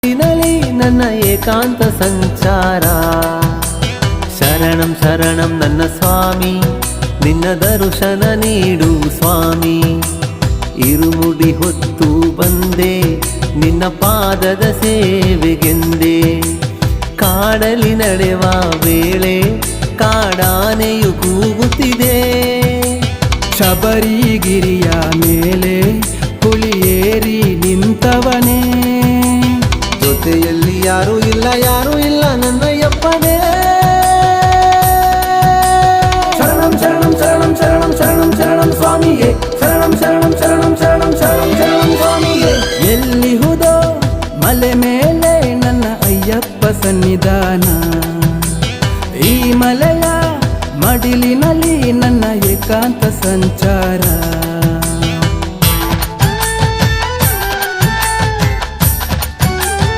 ದಿನಲಿ ನನ್ನ ಏಕಾಂತ ಸಂಚಾರ ಶರಣಂ ಶರಣಂ ನನ್ನ ಸ್ವಾಮಿ ನಿನ್ನ ದರ್ಶನ ನೀಡು ಸ್ವಾಮಿ ಇರುಮುಡಿ ಹೊತ್ತು ಬಂದೆ ನಿನ್ನ ಪಾದದ ಸೇವೆಗೆಂದೆ ಕಾಡಲಿ ನಡೆವ ವೇಳೆ ಕಾಡಾನೆಯು ಕೂಗುತ್ತಿದೆ ಶಬರಿಗಿರಿಯ ಮೇಲೆ ಹುಲಿಯೇರಿ ನಿಂತವನೇ ಜೊತೆಯಲ್ಲಿ ಯಾರೂ ಇಲ್ಲ ನನ್ನಯ್ಯಪ್ಪನೇ ಶರಣಂ ಶರಣಂ ಶರಣಂ ಶರಣಂ ಶರಣಂ ಶರಣಂ ಸ್ವಾಮಿಯೇ ಶರಣಂ ಶರಣಂ ಶರಣಂ ಶರಣಂ ಶರಣಂ ಶರಣಂ ಸ್ವಾಮಿಯೇ ಎಲ್ಲಿಹುದೋ ಮಲೆ ಮೇಲೆ ನನ್ನ ಅಯ್ಯಪ್ಪ ಸನ್ನಿಧಾನ ಈ ಮಲೆಯ ಮಡಿಲಿನಲ್ಲಿ ನನ್ನ ಏಕಾಂತ ಸಂಚಾರ